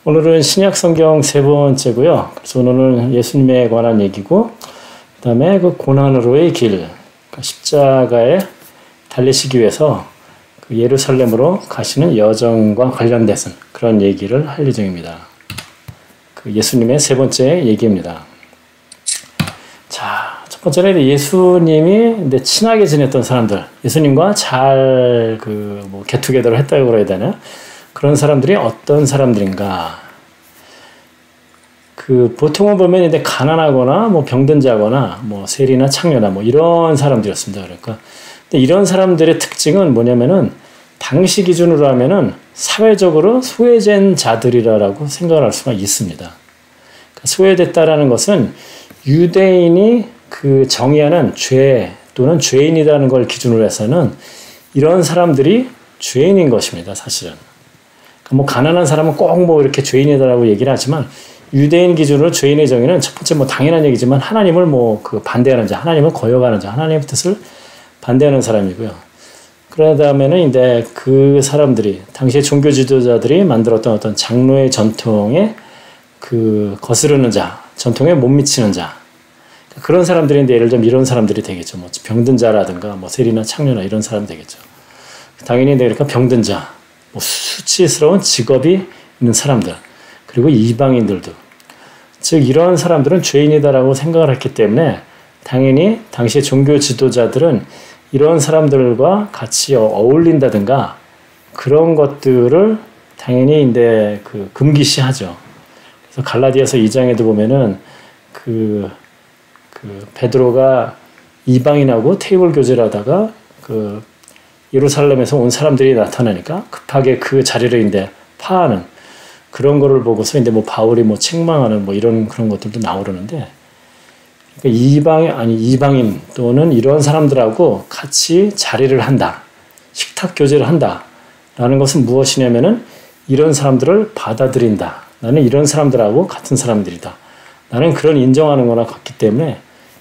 오늘은 신약 성경 세 번째고요. 그래서 오늘은 예수님에 관한 얘기고, 그 다음에 그 고난으로의 길, 그러니까 십자가에 달리시기 위해서 그 예루살렘으로 가시는 여정과 관련돼서 그런 얘기를 할 예정입니다. 그 예수님의 세 번째 얘기입니다. 자, 첫 번째는 예수님이 친하게 지냈던 사람들, 예수님과 잘 게투게더를 했다고 그래야 되나? 그런 사람들이 어떤 사람들인가? 보통은 보면 가난하거나 병든 자거나 세리나 창녀나 이런 사람들이었습니다. 그러니까 근데 이런 사람들의 특징은 뭐냐면은 당시 기준으로 하면은 사회적으로 소외된 자들이라고 생각을 할 수가 있습니다. 그러니까 소외됐다라는 것은 유대인이 정의하는 죄 또는 죄인이라는 걸 기준으로 해서는 이런 사람들이 죄인인 것입니다. 사실은. 가난한 사람은 꼭 이렇게 죄인이다라고 얘기를 하지만 유대인 기준으로 죄인의 정의는 첫 번째 당연한 얘기지만 하나님을 반대하는 자, 하나님을 거역하는 자, 하나님의 뜻을 반대하는 사람이고요. 그러다 다음에는 그 사람들이 당시의 종교 지도자들이 만들었던 어떤 장로의 전통에 거스르는 자, 전통에 못 미치는 자, 그런 사람들인데 예를 들면 이런 사람들이 되겠죠. 병든 자라든가 세리나 창녀나 이런 사람 되겠죠. 당연히 그러니까 병든 자, 수치스러운 직업이 있는 사람들, 그리고 이방인들도, 즉 이런 사람들은 죄인이다라고 생각을 했기 때문에 당연히 당시의 종교 지도자들은 이런 사람들과 같이 어울린다든가 그런 것들을 당연히 금기시하죠. 그래서 갈라디아서 2장에도 보면은 베드로가 이방인하고 테이블 교제를 하다가 예루살렘에서 온 사람들이 나타나니까 급하게 그 자리를 파하는 그런 거를 보고서 바울이 책망하는 그런 것들도 나오려는데, 그러니까 이방인 또는 이런 사람들하고 같이 자리를 한다, 식탁 교제를 한다라는 것은 무엇이냐면은 이런 사람들을 받아들인다. 나는 이런 사람들하고 같은 사람들이다. 나는 그런 인정하는 거나 같기 때문에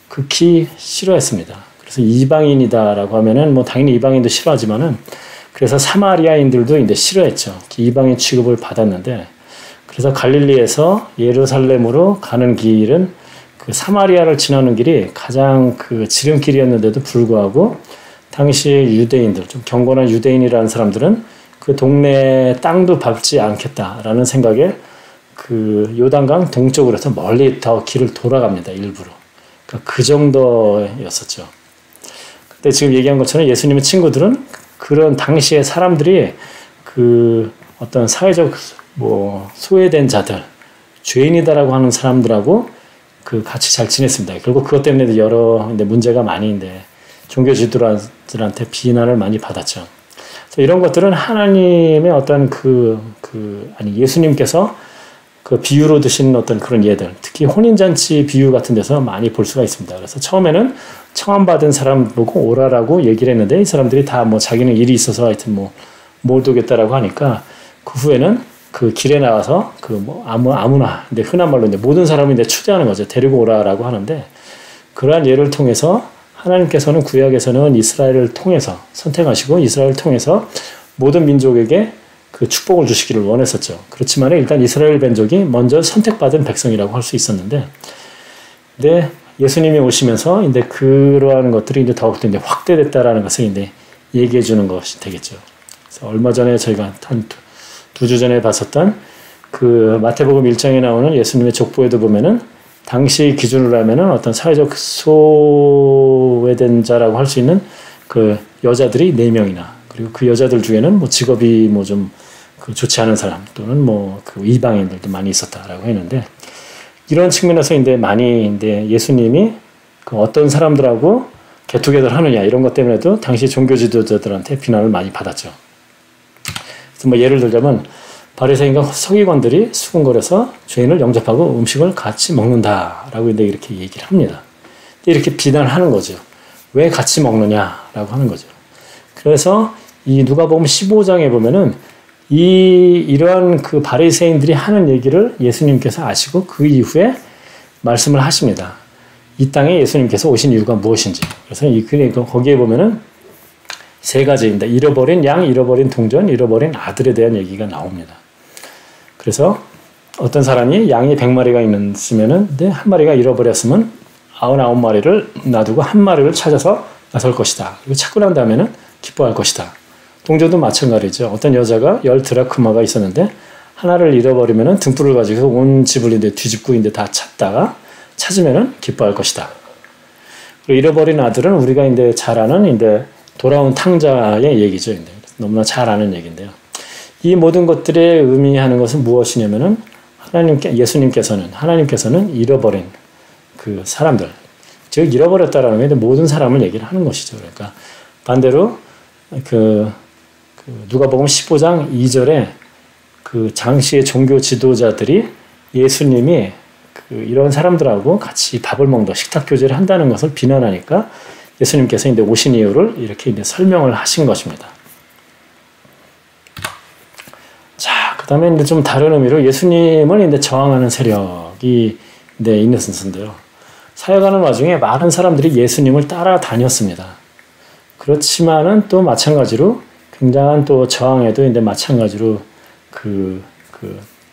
극히 싫어했습니다. 그래서 이방인이다라고 하면은 당연히 이방인도 싫어하지만은 그래서 사마리아인들도 싫어했죠. 이방인 취급을 받았는데, 그래서 갈릴리에서 예루살렘으로 가는 길은 사마리아를 지나는 길이 가장 지름길이었는데도 불구하고 당시의 유대인들, 좀 경건한 유대인이라는 사람들은 그 동네 땅도 밟지 않겠다라는 생각에 요단강 동쪽으로 해서 멀리 더 길을 돌아갑니다. 일부러. 그러니까 그 정도였었죠. 근데 지금 얘기한 것처럼 예수님의 친구들은 그런 당시의 사람들이 어떤 사회적 소외된 자들, 죄인이다라고 하는 사람들하고 같이 잘 지냈습니다. 결국 그것 때문에 여러 문제가 많이 종교 지도자들한테 비난을 많이 받았죠. 그래서 이런 것들은 하나님의 어떤 예수님께서 비유로 드신 어떤 그런 예들, 특히 혼인잔치 비유 같은 데서 많이 볼 수가 있습니다. 그래서 처음에는 청함받은 사람 보고 오라라고 얘기를 했는데 이 사람들이 다 자기는 일이 있어서 하여튼 못 오겠다라고 하니까 그 후에는 길에 나와서 아무나 흔한 말로 모든 사람을 초대하는 거죠. 데리고 오라라고 하는데, 그러한 예를 통해서 하나님께서는 구약에서는 이스라엘을 통해서 선택하시고 이스라엘을 통해서 모든 민족에게 축복을 주시기를 원했었죠. 그렇지만 일단 이스라엘 민족이 먼저 선택받은 백성이라고 할 수 있었는데, 근데 예수님이 오시면서 그러한 것들이 더욱더 확대됐다라는 것을 얘기해 주는 것이 되겠죠. 그래서 얼마 전에 저희가 한 2주 전에 봤었던 마태복음 1장에 나오는 예수님의 족보에도 보면은 당시 기준으로 하면은 어떤 사회적 소외된 자라고 할 수 있는 여자들이 4명이나, 그리고 그 여자들 중에는 직업이 좀 좋지 않은 사람 또는 이방인들도 많이 있었다라고 했는데, 이런 측면에서 많이 예수님이 어떤 사람들하고 게투게더를 하느냐 이런 것 때문에도 당시 종교 지도자들한테 비난을 많이 받았죠. 그래서 예를 들자면 바리새인과 서기관들이 수군거려서 죄인을 영접하고 음식을 같이 먹는다라고 이렇게 얘기를 합니다. 이렇게 비난하는 거죠. 왜 같이 먹느냐라고 하는 거죠. 그래서 이 누가복음 15장에 보면은 이러한 바리새인들이 하는 얘기를 예수님께서 아시고 그 이후에 말씀을 하십니다. 이 땅에 예수님께서 오신 이유가 무엇인지. 그래서 거기에 보면은 3가지입니다. 잃어버린 양, 잃어버린 동전, 잃어버린 아들에 대한 얘기가 나옵니다. 그래서 어떤 사람이 양이 100마리가 있으면은 근데 한 마리가 잃어버렸으면 99마리를 놔두고 한 마리를 찾아서 나설 것이다. 이거 찾고 난 다음에는 기뻐할 것이다. 동조도 마찬가지죠. 어떤 여자가 10드라크마가 있었는데 하나를 잃어버리면은 등불을 가지고 온 집을 이제 뒤집고 이제 다 찾다가 찾으면은 기뻐할 것이다. 그리고 잃어버린 아들은 우리가 이제 잘 아는 이제 돌아온 탕자의 얘기죠. 이제 너무나 잘 아는 얘기인데요. 이 모든 것들의 의미하는 것은 무엇이냐면은 하나님께서는 잃어버린 그 사람들, 즉 잃어버렸다라는 게 모든 사람을 얘기를 하는 것이죠. 그러니까 반대로 그 누가복음 15장 2절에 그 당시의 종교 지도자들이 예수님이 이런 사람들하고 같이 밥을 먹다 식탁 교제를 한다는 것을 비난하니까 예수님께서 이제 오신 이유를 이렇게 이제 설명을 하신 것입니다. 자, 그 다음에 이제 좀 다른 의미로 예수님을 이제 저항하는 세력이 이제 있는 순서인데요. 사역하는 와중에 많은 사람들이 예수님을 따라다녔습니다. 그렇지만은 또 마찬가지로 굉장한 또 저항에도 이제 마찬가지로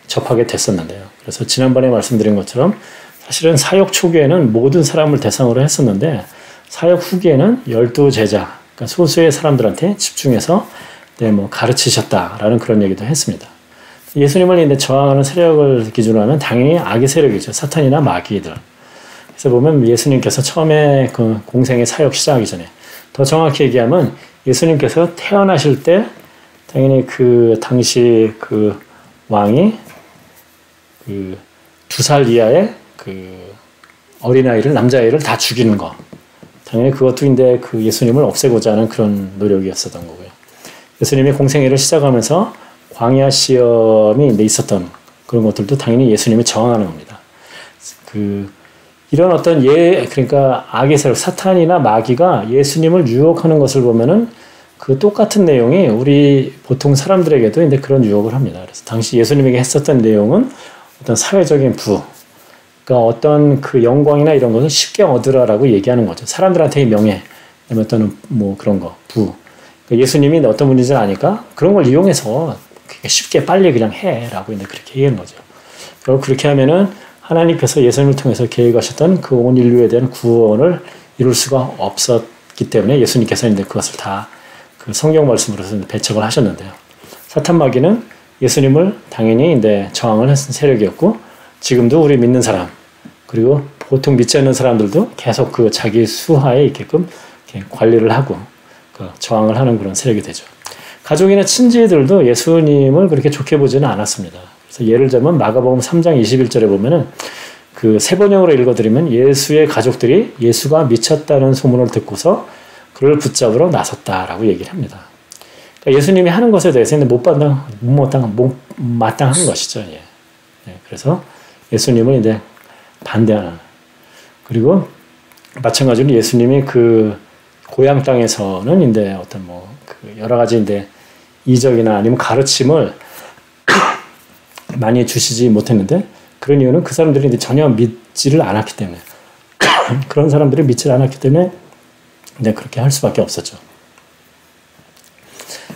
접하게 됐었는데요. 그래서 지난번에 말씀드린 것처럼 사실은 사역 초기에는 모든 사람을 대상으로 했었는데 사역 후기에는 12제자, 그러니까 소수의 사람들한테 집중해서 가르치셨다라는 그런 얘기도 했습니다. 예수님을 이제 저항하는 세력을 기준으로 하면 당연히 악의 세력이죠. 사탄이나 마귀들. 그래서 보면 예수님께서 처음에 그 공생의 사역 시작하기 전에 더 정확히 얘기하면 예수님께서 태어나실 때 당연히 그 당시 그 왕이 그 2살 이하의 그 어린아이를, 남자아이를 다 죽이는 거. 당연히 그것도 이제 그 예수님을 없애고자 하는 그런 노력이었었던 거고요. 예수님이 공생애를 시작하면서 광야 시험이 이제 있었던 그런 것들도 당연히 예수님이 저항하는 겁니다. 이런 어떤 그러니까 악의 세력, 사탄이나 마귀가 예수님을 유혹하는 것을 보면은 그 똑같은 내용이 우리 보통 사람들에게도 이제 그런 유혹을 합니다. 그래서 당시 예수님에게 했었던 내용은 어떤 사회적인 부가 어떤 그 영광이나 이런 것을 쉽게 얻으라라고 얘기하는 거죠. 사람들한테의 명예, 어떤 뭐 그런 거, 부. 그러니까 예수님이 어떤 분인지 아니까 그런 걸 이용해서 쉽게 빨리 그냥 해라고 이제 그렇게 얘기하는 거죠. 결국 그렇게 하면은 하나님께서 예수님을 통해서 계획하셨던 그 온 인류에 대한 구원을 이룰 수가 없었기 때문에 예수님께서 이제 그것을 다 그 성경 말씀으로서 배척을 하셨는데요. 사탄 마귀는 예수님을 당연히 이제 저항을 했던 세력이었고 지금도 우리 믿는 사람 그리고 보통 믿지 않는 사람들도 계속 그 자기 수하에 있게끔 이렇게 관리를 하고 그 저항을 하는 그런 세력이 되죠. 가족이나 친지들도 예수님을 그렇게 좋게 보지는 않았습니다. 그래서 예를 들면 마가복음 3장 21절에 보면은 그 세 번역으로 읽어드리면 예수의 가족들이 예수가 미쳤다는 소문을 듣고서 그를 붙잡으러 나섰다라고 얘기를 합니다. 그러니까 예수님이 하는 것에 대해서는 못마땅한 것이죠. 예. 네, 그래서 예수님을 이제 반대하는. 그리고 마찬가지로 예수님이 그 고향 땅에서는 이제 어떤 그 여러 가지 이제 이적이나 아니면 가르침을 많이 주시지 못했는데 그런 이유는 그 사람들이 이제 전혀 믿지를 않았기 때문에 그런 사람들이 믿지를 않았기 때문에 이제 그렇게 할 수밖에 없었죠.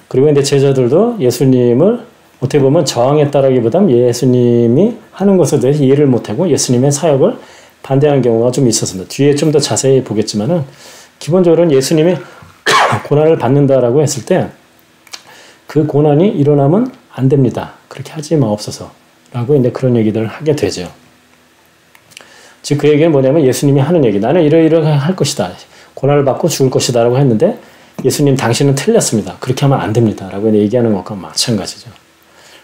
그리고 이제 제자들도 예수님을 어떻게 보면 저항했다라기보다는 예수님이 하는 것에 대해서 이해를 못하고 예수님의 사역을 반대하는 경우가 좀 있었습니다. 뒤에 좀 더 자세히 보겠지만은 기본적으로는 예수님이 고난을 받는다라고 했을 때 그 고난이 일어나면 안 됩니다. 그렇게 하지 마옵소서. 라고 이제 그런 얘기들을 하게 되죠. 즉 그 얘기는 뭐냐면 예수님이 하는 얘기. 나는 이러이러하게 할 것이다. 고난을 받고 죽을 것이다. 라고 했는데 예수님 당신은 틀렸습니다. 그렇게 하면 안 됩니다. 라고 얘기하는 것과 마찬가지죠.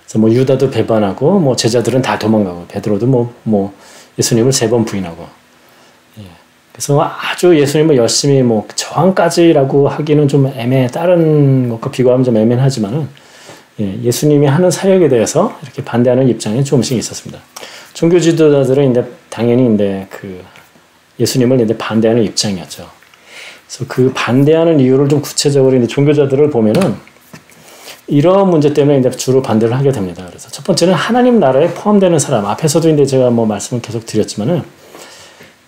그래서 유다도 배반하고 제자들은 다 도망가고 베드로도 예수님을 3번 부인하고 예. 그래서 아주 예수님을 열심히 저항까지라고 하기는 좀 다른 것과 비교하면 좀 애매하지만은 예수님이 하는 사역에 대해서 이렇게 반대하는 입장이 조금씩 있었습니다. 종교 지도자들은 이제 당연히 이제 예수님을 이제 반대하는 입장이었죠. 그래서 그 반대하는 이유를 좀 구체적으로 이제 종교자들을 보면은 이런 문제 때문에 이제 주로 반대를 하게 됩니다. 그래서 첫 번째는 하나님 나라에 포함되는 사람. 앞에서도 이제 제가 말씀을 계속 드렸지만은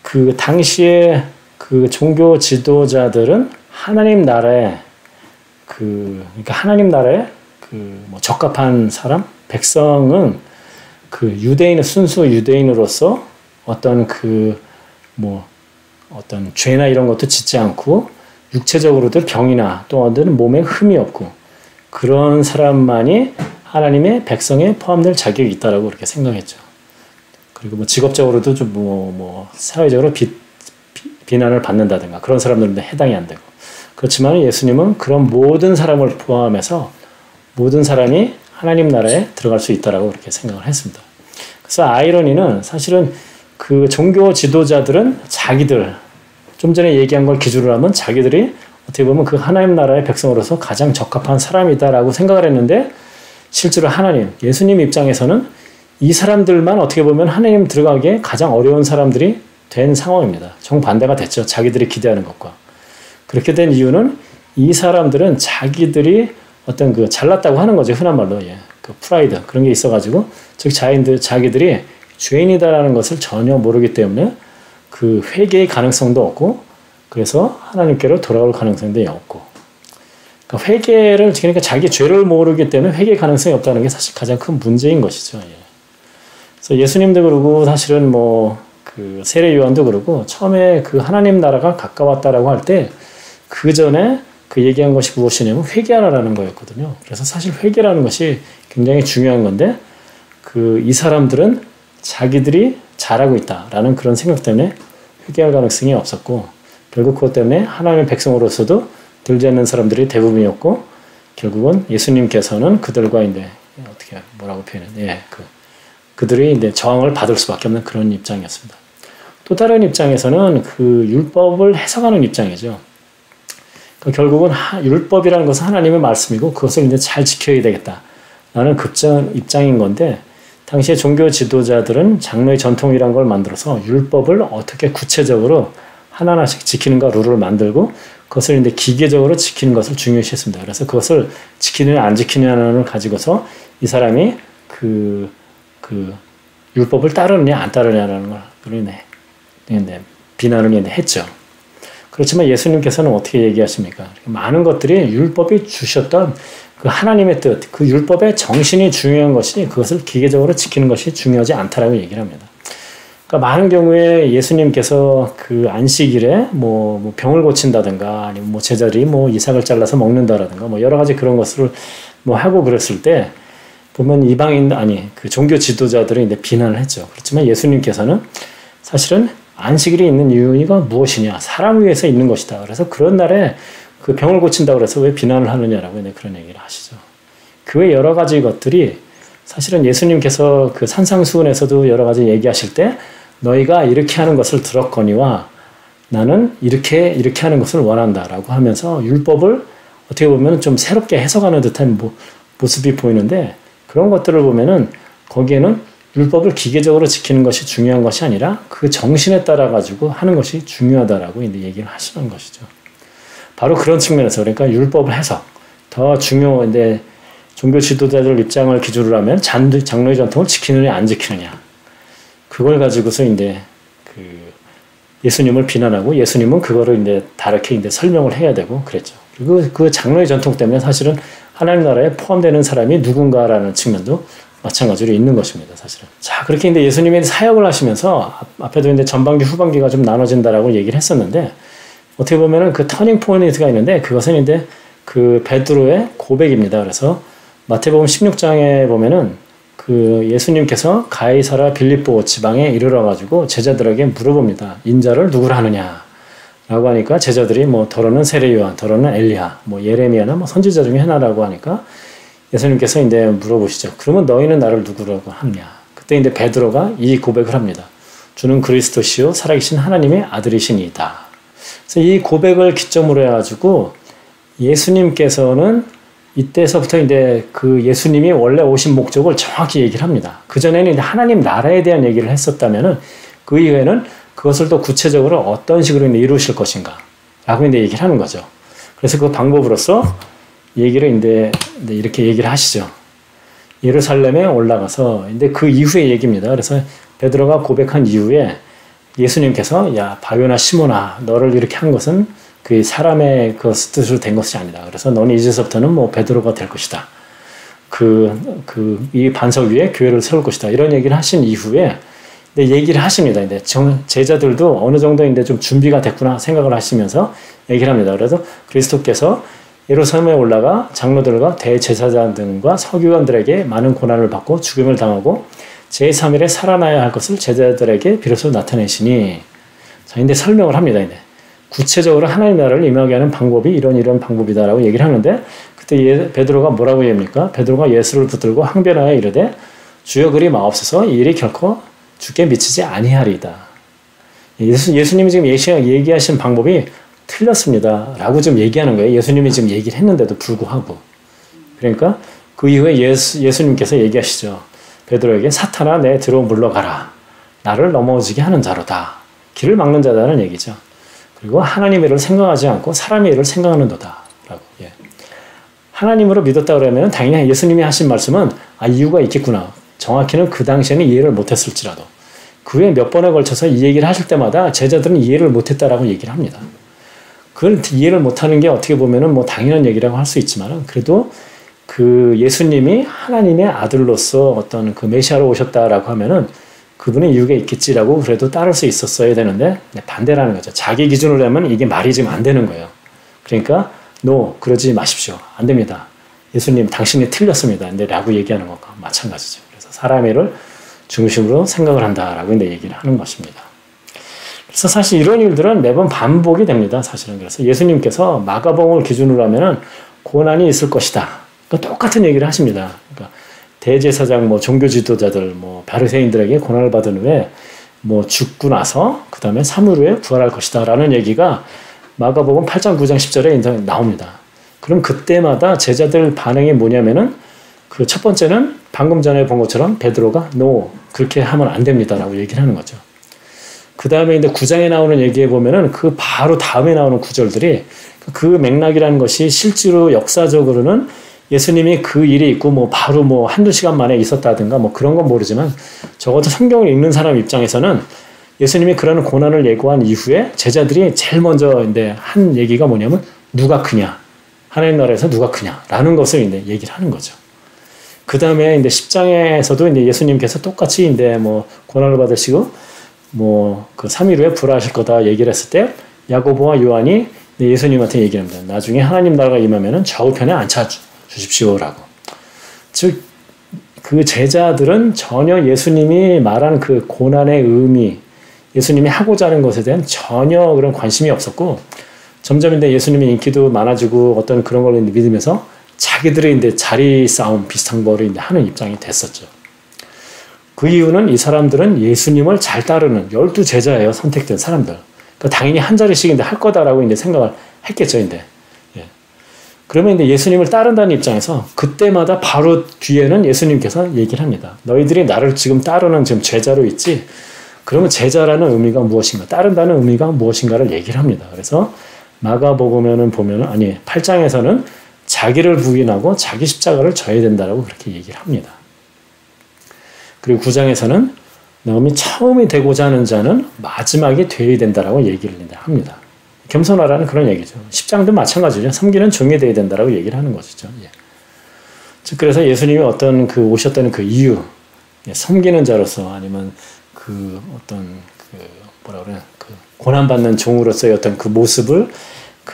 그 당시에 그 종교 지도자들은 하나님 나라에 그러니까 하나님 나라에 적합한 사람, 백성은 그 유대인, 순수 유대인으로서 어떤 어떤 죄나 이런 것도 짓지 않고 육체적으로도 병이나 또 어떤 몸에 흠이 없고 그런 사람만이 하나님의 백성에 포함될 자격이 있다라고 그렇게 생각했죠. 그리고 뭐 직업적으로도 좀 사회적으로 비난을 받는다든가 그런 사람들은 해당이 안 되고 그렇지만 예수님은 그런 모든 사람을 포함해서 모든 사람이 하나님 나라에 들어갈 수 있다라고 그렇게 생각을 했습니다. 그래서 아이러니는 사실은 그 종교 지도자들은 자기들 좀 전에 얘기한 걸 기준으로 하면 자기들이 어떻게 보면 그 하나님 나라의 백성으로서 가장 적합한 사람이다라고 생각을 했는데 실제로 하나님, 예수님 입장에서는 이 사람들만 어떻게 보면 하나님 들어가기에 가장 어려운 사람들이 된 상황입니다. 정반대가 됐죠. 자기들이 기대하는 것과. 그렇게 된 이유는 이 사람들은 자기들이 어떤 그 잘났다고 하는 거죠. 흔한 말로. 예. 그 프라이드. 그런 게 있어가지고, 즉, 자기들이 죄인이다라는 것을 전혀 모르기 때문에 그 회개의 가능성도 없고, 그래서 하나님께로 돌아올 가능성도 없고. 그러니까 회개를, 그러니까 자기 죄를 모르기 때문에 회개 가능성이 없다는 게 사실 가장 큰 문제인 것이죠. 예. 그래서 예수님도 그러고, 사실은 그 세례 요한도 그러고, 처음에 그 하나님 나라가 가까웠다라고 할 때, 그 전에 그 얘기한 것이 무엇이냐면 회개하라는 거였거든요. 그래서 사실 회개라는 것이 굉장히 중요한 건데 이 사람들은 자기들이 잘하고 있다라는 그런 생각 때문에 회개할 가능성이 없었고 결국 그것 때문에 하나님의 백성으로서도 들지 않는 사람들이 대부분이었고 결국은 예수님께서는 그들과 이제 어떻게 뭐라고 표현해? 그들이 이제 저항을 받을 수밖에 없는 그런 입장이었습니다. 또 다른 입장에서는 그 율법을 해석하는 입장이죠. 결국은 율법이라는 것은 하나님의 말씀이고 그것을 이제 잘 지켜야 되겠다라는 입장인 건데 당시에 종교 지도자들은 장로의 전통이라는 걸 만들어서 율법을 어떻게 구체적으로 하나하나씩 지키는가 룰을 만들고 그것을 이제 기계적으로 지키는 것을 중요시했습니다. 그래서 그것을 지키느냐 안 지키느냐를 가지고서 이 사람이 그 율법을 따르느냐 안 따르느냐라는 걸 비난을 했죠. 그렇지만 예수님께서는 어떻게 얘기하십니까? 많은 것들이 율법이 주셨던 그 하나님의 뜻, 그 율법의 정신이 중요한 것이 그것을 기계적으로 지키는 것이 중요하지 않다라고 얘기를 합니다. 그러니까 많은 경우에 예수님께서 그 안식일에 병을 고친다든가 아니면 제자들이 이삭을 잘라서 먹는다라든가 여러 가지 그런 것을 하고 그랬을 때 보면 그 종교 지도자들이 이제 비난을 했죠. 그렇지만 예수님께서는 사실은 안식일이 있는 이유가 무엇이냐? 사람을 위해서 있는 것이다. 그래서 그런 날에 그 병을 고친다고 해서 왜 비난을 하느냐라고 그런 얘기를 하시죠. 그 외 여러 가지 것들이 사실은 예수님께서 그 산상수훈에서도 여러 가지 얘기하실 때 너희가 이렇게 하는 것을 들었거니와 나는 이렇게 하는 것을 원한다라고 하면서 율법을 어떻게 보면 좀 새롭게 해석하는 듯한 모습이 보이는데 그런 것들을 보면은 거기에는 율법을 기계적으로 지키는 것이 중요한 것이 아니라 그 정신에 따라 가지고 하는 것이 중요하다라고 이제 얘기를 하시는 것이죠. 바로 그런 측면에서 그러니까 율법을 해석 더 중요한데 종교 지도자들 입장을 기준으로 하면 장로의 전통을 지키느냐 안 지키느냐 그걸 가지고서 이제 예수님을 비난하고 예수님은 그거를 이제 다르게 이제 설명을 해야 되고 그랬죠. 그리고 그 장로의 전통 때문에 사실은 하나님 나라에 포함되는 사람이 누군가라는 측면도 마찬가지로 있는 것입니다, 사실은. 자, 그렇게 이제 예수님이 사역을 하시면서 앞에도 이제 전반기, 후반기가 좀 나눠진다라고 얘기를 했었는데 어떻게 보면은 그 터닝 포인트가 있는데 그것은 이제 그 베드로의 고백입니다. 그래서 마태복음 16장에 보면은 그 예수님께서 가이사라 빌립보 지방에 이르러가지고 제자들에게 물어봅니다. 인자를 누구라 하느냐? 라고 하니까 제자들이 더러는 세례 요한, 더러는 엘리야, 예레미야나 선지자 중에 하나라고 하니까 예수님께서 이제 물어보시죠. 그러면 너희는 나를 누구라고 하느냐? 그때 이제 베드로가 이 고백을 합니다. 주는 그리스도시요 살아계신 하나님의 아들이시니이다. 그래서 이 고백을 기점으로 해가지고 예수님께서는 이때서부터 이제 그 예수님이 원래 오신 목적을 정확히 얘기를 합니다. 그전에는 이제 하나님 나라에 대한 얘기를 했었다면은 그 이후에는 그것을 또 구체적으로 어떤 식으로 이루실 것인가 라고 이제 얘기를 하는 거죠. 그래서 그 방법으로서 얘기를 이제 이렇게 얘기를 하시죠. 예루살렘에 올라가서 이제 그 이후의 얘기입니다. 그래서 베드로가 고백한 이후에 예수님께서 야 바요나 시몬아 너를 이렇게 한 것은 그 사람의 그 뜻으로 된 것이 아니다. 그래서 너는 이제서부터는 베드로가 될 것이다. 이 반석 위에 교회를 세울 것이다. 이런 얘기를 하신 이후에 얘기를 하십니다. 이제 제자들도 어느 정도 이제 좀 준비가 됐구나 생각을 하시면서 얘기를 합니다. 그래서 그리스도께서 예루살렘에 올라가 장로들과 대제사장 등과 서기관들에게 많은 고난을 받고 죽임을 당하고 제3일에 살아나야 할 것을 제자들에게 비로소 나타내시니, 자, 근데 설명을 합니다. 이제 구체적으로 하나님 나라를 임하게 하는 방법이 이런 방법이다라고 얘기를 하는데, 그때 베드로가 뭐라고 얘기합니까? 베드로가 예수를 붙들고 항변하여 이르되 주여 그리 마옵소서, 이 일이 결코 주께 미치지 아니하리이다. 예수님이 지금 얘기하신 방법이 틀렸습니다 라고 좀 얘기하는 거예요. 예수님이 지금 얘기를 했는데도 불구하고. 그러니까 그 이후에 예수님께서 얘기하시죠. 베드로에게 사탄아 내 뒤로 물러가라. 나를 넘어지게 하는 자로다. 길을 막는 자다는 얘기죠. 그리고 하나님의 일을 생각하지 않고 사람의 일을 생각하는도다 라고. 예. 하나님으로 믿었다 그러면 당연히 예수님이 하신 말씀은 이유가 있겠구나. 정확히는 그 당시에는 이해를 못했을지라도 그 후에 몇 번에 걸쳐서 이 얘기를 하실 때마다 제자들은 이해를 못했다라고 얘기를 합니다. 그걸 이해를 못하는 게 어떻게 보면은 뭐 당연한 얘기라고 할 수 있지만, 그래도 그 예수님이 하나님의 아들로서 어떤 그 메시아로 오셨다라고 하면은 그분의 이유가 있겠지라고 그래도 따를 수 있었어야 되는데 반대라는 거죠. 자기 기준으로 하면 이게 말이 지금 안 되는 거예요. 그러니까 그러지 마십시오. 안 됩니다. 예수님 당신이 틀렸습니다. 근데 라고 얘기하는 것과 마찬가지죠. 그래서 사람의 일을 중심으로 생각을 한다라고 이제 얘기를 하는 것입니다. 그래서 사실 이런 일들은 매번 반복이 됩니다. 사실은. 그래서 예수님께서 마가복음을 기준으로 하면은 고난이 있을 것이다. 그러니까 똑같은 얘기를 하십니다. 그러니까 대제사장, 종교 지도자들, 바리새인들에게 고난을 받은 후에 죽고 나서 그 다음에 3일 후에 부활할 것이다라는 얘기가 마가복음 8장, 9장, 10절에 나옵니다. 그럼 그때마다 제자들 반응이 뭐냐면은 그 첫 번째는 방금 전에 본 것처럼 베드로가 그렇게 하면 안 됩니다라고 얘기를 하는 거죠. 그 다음에 이제 9장에 나오는 얘기에 보면은 그 바로 다음에 나오는 구절들이 그 맥락이라는 것이 실제로 역사적으로는 예수님이 그 일이 있고 바로 한두 시간 만에 있었다든가 그런 건 모르지만 적어도 성경을 읽는 사람 입장에서는 예수님이 그런 고난을 예고한 이후에 제자들이 제일 먼저 이제 한 얘기가 뭐냐면 누가 크냐? 하나님 나라에서 누가 크냐라는 것을 이제 얘기를 하는 거죠. 그 다음에 이제 10장에서도 이제 예수님께서 똑같이 이제 고난을 받으시고 그 3일 후에 부활하실 거다 얘기를 했을 때 야고보와 요한이 예수님한테 얘기를 합니다. 나중에 하나님 나라가 임하면은 좌우편에 앉혀 주십시오라고. 즉, 그 제자들은 전혀 예수님이 말한 그 고난의 의미, 예수님이 하고자 하는 것에 대한 전혀 그런 관심이 없었고, 점점 이제 예수님의 인기도 많아지고 어떤 그런 걸 믿으면서 자기들의 이제 자리 싸움 비슷한 거를 이제 하는 입장이 됐었죠. 그 이유는 이 사람들은 예수님을 잘 따르는 12제자예요. 선택된 사람들. 그러니까 당연히 한 자리씩 이제 할 거다라고 이제 생각을 했겠죠. 이제. 예. 그러면 이제 예수님을 따른다는 입장에서 그때마다 바로 뒤에는 예수님께서 얘기를 합니다. 너희들이 나를 지금 따르는 지금 제자로 있지? 그러면 제자라는 의미가 무엇인가? 따른다는 의미가 무엇인가를 얘기를 합니다. 그래서 마가복음에는 보면은 8장에서는 자기를 부인하고 자기 십자가를 져야 된다라고 그렇게 얘기를 합니다. 그리고 9장에서는 너미 처음이 되고자 하는 자는 마지막이 되어야 된다라고 얘기를 합니다. 겸손하라는 그런 얘기죠. 10장도 마찬가지죠. 섬기는 종이 되어야 된다라고 얘기를 하는 것이죠. 예. 즉 그래서 예수님이 어떤 오셨다는 그 이유, 섬기는 자로서 아니면 고난받는 종으로서의 어떤 그 모습을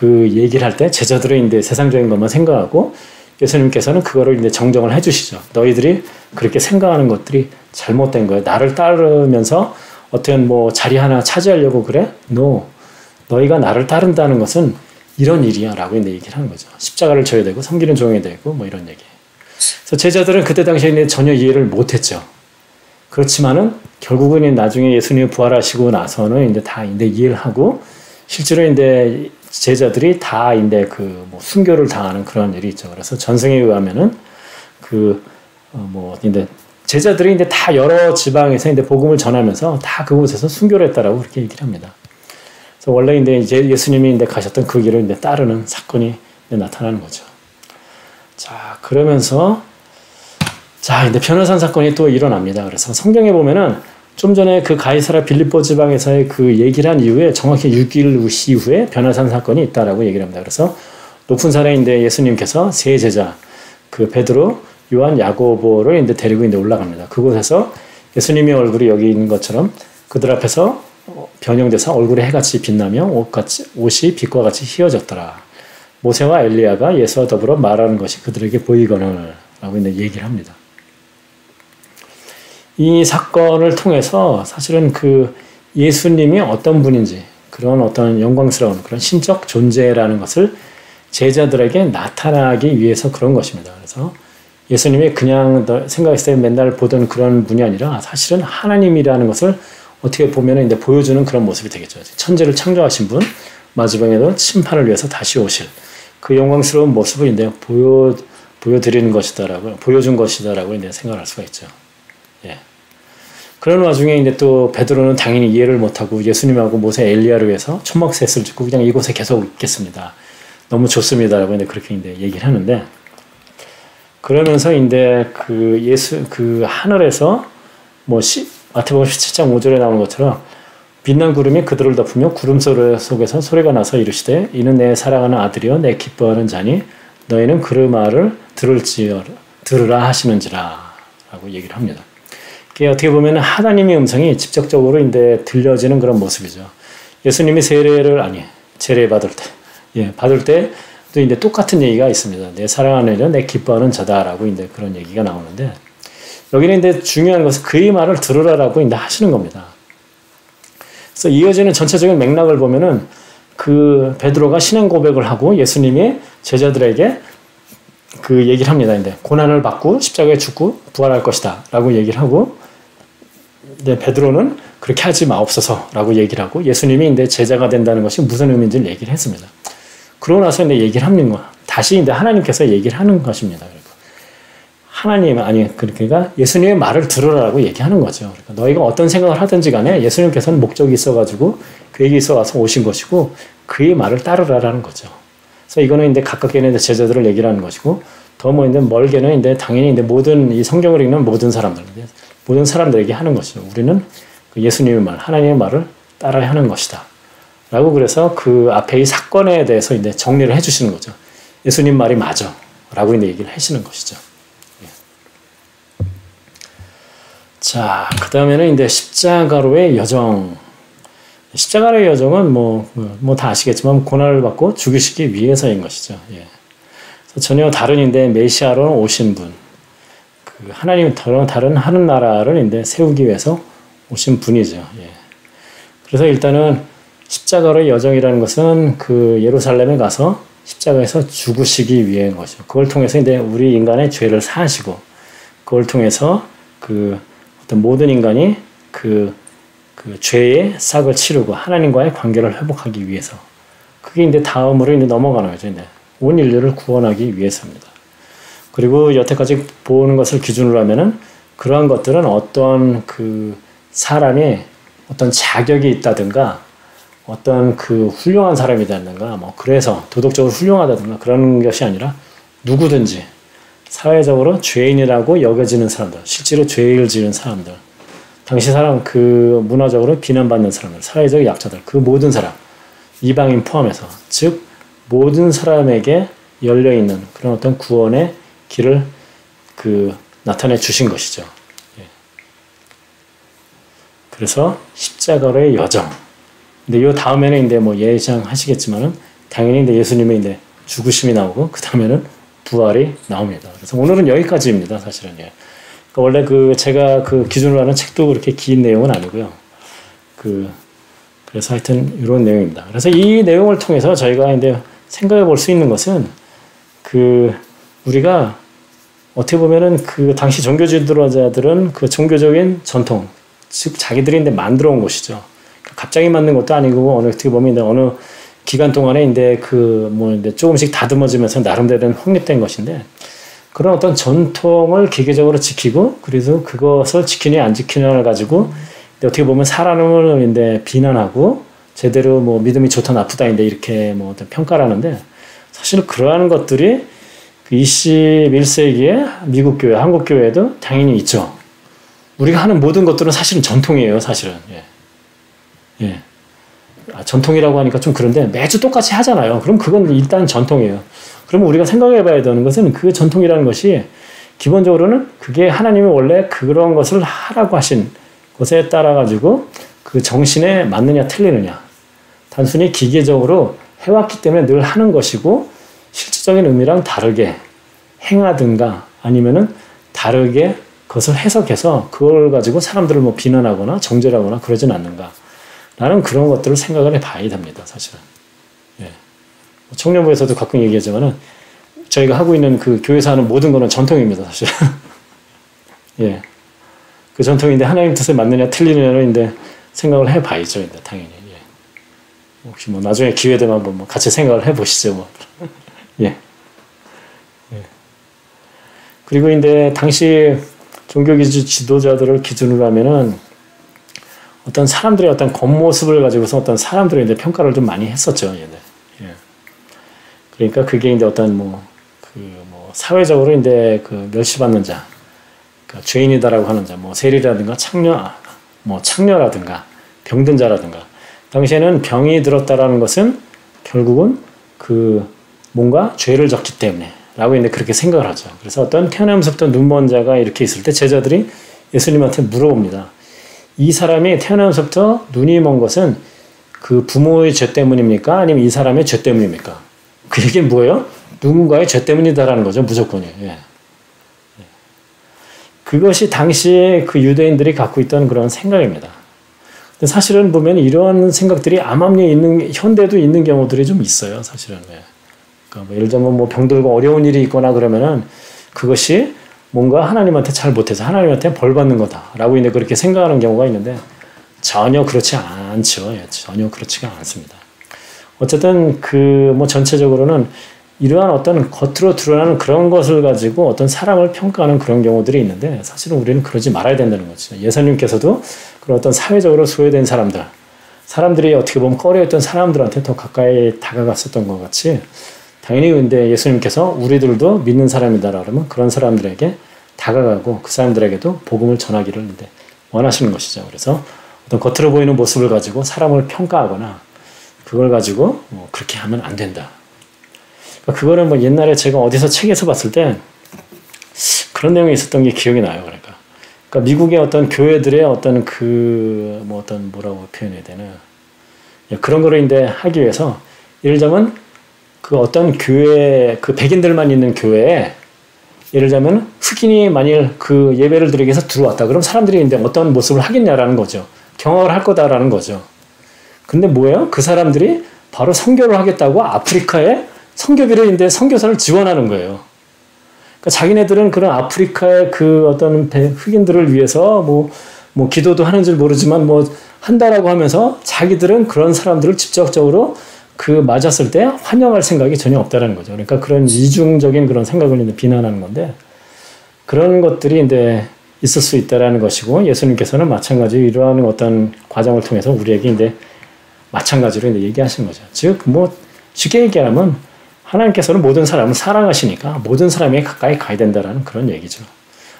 얘기를 할 때 제자들은 이제 세상적인 것만 생각하고 예수님께서는 그거를 이제 정정을 해주시죠. 너희들이 그렇게 생각하는 것들이 잘못된 거예요. 나를 따르면서 어떤 자리 하나 차지하려고 그래? 너희가 나를 따른다는 것은 이런 일이야 라고 이제 얘기를 하는 거죠. 십자가를 져야 되고 섬기는 종이 되고 이런 얘기. 그래서 제자들은 그때 당시에 전혀 이해를 못했죠. 그렇지만은 결국은 나중에 예수님이 부활하시고 나서는 이제 다 이제 이해를 하고 실제로 이제 제자들이 다 이제 순교를 당하는 그런 일이 있죠. 그래서 전승에 의하면은 이제 제자들이 이제 다 여러 지방에서 이제 복음을 전하면서 다 그곳에서 순교를 했다라고 그렇게 얘기를 합니다. 그래서 원래 이제 예수님이 이제 가셨던 그 길을 이제 따르는 사건이 이제 나타나는 거죠. 자, 그러면서 이제 변호산 사건이 또 일어납니다. 그래서 성경에 보면은 좀 전에 그 가이사랴 빌립보 지방에서의 그 얘기를 한 이후에 정확히 6일 이후에 변호산 사건이 있다라고 얘기를 합니다. 그래서 높은 산에 이제 예수님께서 세 제자, 그 베드로, 요한, 야고보를 이제 데리고 이제 올라갑니다. 그곳에서 예수님의 얼굴이 여기 있는 것처럼 그들 앞에서 변형돼서 얼굴에 해같이 빛나며 옷이 빛과 같이 휘어졌더라. 모세와 엘리야가 예수와 더불어 말하는 것이 그들에게 보이거늘 라고 이제 얘기를 합니다. 이 사건을 통해서 사실은 그 예수님이 어떤 분인지 그런 어떤 영광스러운 그런 신적 존재라는 것을 제자들에게 나타나기 위해서 그런 것입니다. 그래서 예수님이 그냥 생각했을 때 맨날 보던 그런 분이 아니라 사실은 하나님이라는 것을 어떻게 보면 이제 보여주는 그런 모습이 되겠죠. 천지를 창조하신 분, 마지막에도 심판을 위해서 다시 오실 그 영광스러운 모습을 이제 보여드리는 것이다라고, 보여준 것이다라고 이제 생각할 수가 있죠. 예. 그런 와중에 이제 또 베드로는 당연히 이해를 못하고 예수님하고 모세 엘리야를 위해서 초막셋을 짓고 그냥 이곳에 계속 있겠습니다. 너무 좋습니다라고 이제 그렇게 이제 얘기를 하는데, 그러면서 이제 그 하늘에서 뭐 마태복음 17장 5절에 나오는 것처럼 빛난 구름이 그들을 덮으며 구름 속에서 소리가 나서 이르시되 이는 내 사랑하는 아들이요 내 기뻐하는 자니 너희는 그 말을 들으라 하시는지라 라고 얘기를 합니다. 이게 어떻게 보면 하나님의 음성이 직접적으로 이제 들려지는 그런 모습이죠. 예수님이 제례 받을 때도 이제 똑같은 얘기가 있습니다. 내 사랑하는 이는 내 기뻐하는 자다라고 이제 그런 얘기가 나오는데, 여기는 이제 중요한 것은 그의 말을 들으라라고 이제 하시는 겁니다. 그래서 이어지는 전체적인 맥락을 보면은 그 베드로가 신앙 고백을 하고 예수님이 제자들에게 그 얘기를 합니다. 이제 고난을 받고 십자가에 죽고 부활할 것이다라고 얘기를 하고, 이제 베드로는 그렇게 하지 마옵소서라고 얘기를 하고, 예수님이 이제 제자가 된다는 것이 무슨 의미인지를 얘기를 했습니다. 그러고 나서 이제 얘기를 하는 거, 다시 이제 하나님께서 얘기를 하는 것입니다. 그러니까 예수님의 말을 들으라고 얘기하는 거죠. 그러니까 너희가 어떤 생각을 하든지 간에 예수님께서는 목적이 있어가지고 계획이 있어서 오신 것이고 그의 말을 따르라라는 거죠. 그래서 이거는 이제 가깝게는 제자들을 얘기를 하는 것이고, 더 뭐 이제 멀게는 이제 당연히 이제 모든 이 성경을 읽는 모든 사람들에게 하는 것이죠. 우리는 그 예수님의 말, 하나님의 말을 따라야 하는 것이다. 라고 그래서 그 앞에 이 사건에 대해서 이제 정리를 해주시는 거죠. 예수님 말이 맞아. 라고 이제 얘기를 하시는 것이죠. 자, 그 다음에는 이제 십자가로의 여정. 십자가로의 여정은 뭐 다 아시겠지만 고난을 받고 죽이시기 위해서인 것이죠. 예. 그래서 전혀 다른 이제 메시아로 오신 분, 그 하나님 다른 하늘 나라를 이제 세우기 위해서 오신 분이죠. 예. 그래서 일단은 십자가로의 여정이라는 것은 그 예루살렘에 가서 십자가에서 죽으시기 위한 것이죠. 그걸 통해서 이제 우리 인간의 죄를 사하시고, 그걸 통해서 모든 인간이 그 죄의 싹을 치르고 하나님과의 관계를 회복하기 위해서, 그게 이제 다음으로 이제 넘어가는 거죠. 이제 온 인류를 구원하기 위해서입니다. 그리고 여태까지 보는 것을 기준으로 하면은 그러한 것들은 어떤 그 사람이 어떤 자격이 있다든가 어떤 그 훌륭한 사람이다든가 뭐 그래서 도덕적으로 훌륭하다든가 그런 것이 아니라 누구든지 사회적으로 죄인이라고 여겨지는 사람들, 실제로 죄를 지은 사람들, 당시 사람 그 문화적으로 비난받는 사람들, 사회적 약자들, 그 모든 사람, 이방인 포함해서, 즉 모든 사람에게 열려있는 그런 어떤 구원의 길을 나타내 주신 것이죠. 예. 그래서 십자가로의 여정. 근데 요 다음에는 이제 뭐 예상하시겠지만은 당연히 이제 예수님의 이제 죽으심이 나오고 그 다음에는 부활이 나옵니다. 그래서 오늘은 여기까지입니다. 사실은. 예. 그러니까 원래 제가 기준으로 하는 책도 그렇게 긴 내용은 아니고요. 그래서 하여튼 이런 내용입니다. 그래서 이 내용을 통해서 저희가 이제 생각해 볼 수 있는 것은 우리가 어떻게 보면은 당시 종교 지도자들은 그 종교적인 전통, 즉 자기들이 이제 만들어 온 것이죠. 갑자기 만든 것도 아니고 어떻게 보면 이제 어느 기간 동안에 이제 이제 조금씩 다듬어지면서 나름대로 확립된 것인데, 그런 어떤 전통을 기계적으로 지키고 그래서 그것을 지키냐 안 지키냐를 가지고 어떻게 보면 사람을 이제 비난하고 제대로 뭐 믿음이 좋다 나쁘다 이렇게 뭐 어떤 평가를 하는데, 사실 그러한 것들이 21세기의 미국 교회, 한국 교회에도 당연히 있죠. 우리가 하는 모든 것들은 사실은 전통이에요, 사실은. 예. 예. 전통이라고 하니까 좀 그런데 매주 똑같이 하잖아요. 그럼 그건 일단 전통이에요. 그러면 우리가 생각해 봐야 되는 것은 그 전통이라는 것이 기본적으로는 그게 하나님이 원래 그런 것을 하라고 하신 것에 따라 가지고 그 정신에 맞느냐 틀리느냐, 단순히 기계적으로 해왔기 때문에 늘 하는 것이고 실질적인 의미랑 다르게 행하든가 아니면은 다르게 그것을 해석해서 그걸 가지고 사람들을 뭐 비난하거나 정죄하거나 그러진 않는가 라는 그런 것들을 생각을 해봐야 됩니다. 사실은. 예. 청년부에서도 가끔 얘기하지만은 저희가 하고 있는 그 교회에서 하는 모든 거는 전통입니다. 사실. 예. 그 전통인데 하나님 뜻에 맞느냐 틀리느냐는 이제 생각을 해봐야죠. 당연히. 예. 혹시 뭐 나중에 기회 되면 한번 뭐 같이 생각을 해보시죠. 뭐. 예. 예. 그리고 이제 당시 종교기주 지도자들을 기준으로 하면은 어떤 사람들의 어떤 겉모습을 가지고서 어떤 사람들의 이제 평가를 좀 많이 했었죠. 얘네. 예. 그러니까 그게 이제 어떤 뭐 사회적으로 이제 그 멸시받는 자, 그러니까 죄인이다라고 하는 자, 뭐 세리라든가 창녀라든가 병든 자라든가. 당시에는 병이 들었다라는 것은 결국은 그 뭔가 죄를 졌기 때문에 라고 이제 그렇게 생각을 하죠. 그래서 어떤 태어나면서부터 눈먼 자가 이렇게 있을 때 제자들이 예수님한테 물어봅니다. 이 사람이 태어나면서부터 눈이 먼 것은 그 부모의 죄 때문입니까? 아니면 이 사람의 죄 때문입니까? 그 얘기는 뭐예요? 누군가의 죄 때문이다라는 거죠. 무조건이에요. 예. 그것이 당시에 그 유대인들이 갖고 있던 그런 생각입니다. 근데 사실은 보면 이런 생각들이 암암리에 있는, 현대도 있는 경우들이 좀 있어요. 사실은. 예. 그러니까 뭐 예를 들면 뭐 병들고 어려운 일이 있거나 그러면은 그것이 뭔가 하나님한테 잘 못해서 하나님한테 벌 받는 거다라고 이제 그렇게 생각하는 경우가 있는데 전혀 그렇지 않죠. 예, 전혀 그렇지가 않습니다. 어쨌든 그 뭐 전체적으로는 이러한 어떤 겉으로 드러나는 그런 것을 가지고 어떤 사람을 평가하는 그런 경우들이 있는데 사실은 우리는 그러지 말아야 된다는 거죠. 예수님께서도 그런 어떤 사회적으로 소외된 사람들이 어떻게 보면 꺼려했던 사람들한테 더 가까이 다가갔었던 것 같이 당연히 근데 예수님께서 우리들도 믿는 사람이다라 그러면 그런 사람들에게 다가가고 그 사람들에게도 복음을 전하기를 원하시는 것이죠. 그래서 어떤 겉으로 보이는 모습을 가지고 사람을 평가하거나 그걸 가지고 뭐 그렇게 하면 안 된다. 그러니까 그거는 뭐 옛날에 제가 어디서 책에서 봤을 때 그런 내용이 있었던 게 기억이 나요. 그러니까 미국의 어떤 교회들의 어떤 그 뭐 어떤 뭐라고 표현해야 되나 그런 거를 이제 하기 위해서 예를 들자면 그 어떤 교회 그 백인들만 있는 교회에 예를 들자면 흑인이 만일 그 예배를 드리기 위해서 들어왔다. 그럼 사람들이 이제 어떤 모습을 하겠냐라는 거죠. 경악을 할 거다라는 거죠. 근데 뭐예요? 그 사람들이 바로 선교를 하겠다고 아프리카에 선교비를 이제 선교사를 지원하는 거예요. 그러니까 자기네들은 그런 아프리카의 그 어떤 흑인들을 위해서 뭐 기도도 하는 줄 모르지만 뭐 한다라고 하면서 자기들은 그런 사람들을 직접적으로 그 맞았을 때 환영할 생각이 전혀 없다라는 거죠. 그러니까 그런 이중적인 그런 생각을 이제 비난하는 건데 그런 것들이 이제 있을 수 있다라는 것이고 예수님께서는 마찬가지로 이러한 어떤 과정을 통해서 우리에게 이제 마찬가지로 이제 얘기하신 거죠. 즉 뭐 쉽게 얘기하면 하나님께서는 모든 사람을 사랑하시니까 모든 사람에게 가까이 가야 된다라는 그런 얘기죠.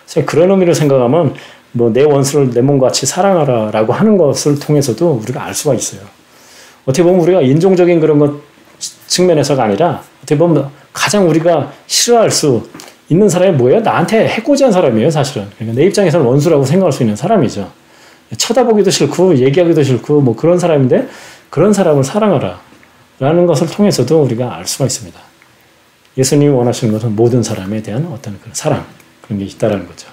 그래서 그런 의미로 생각하면 뭐 내 원수를 내 몸과 같이 사랑하라라고 하는 것을 통해서도 우리가 알 수가 있어요. 어떻게 보면 우리가 인종적인 그런 것 측면에서가 아니라 어떻게 보면 가장 우리가 싫어할 수 있는 사람이 뭐예요? 나한테 해코지한 사람이에요, 사실은. 그러니까 내 입장에서는 원수라고 생각할 수 있는 사람이죠. 쳐다보기도 싫고 얘기하기도 싫고 뭐 그런 사람인데 그런 사람을 사랑하라 라는 것을 통해서도 우리가 알 수가 있습니다. 예수님이 원하시는 것은 모든 사람에 대한 어떤 그런 사랑 그런 게 있다라는 거죠.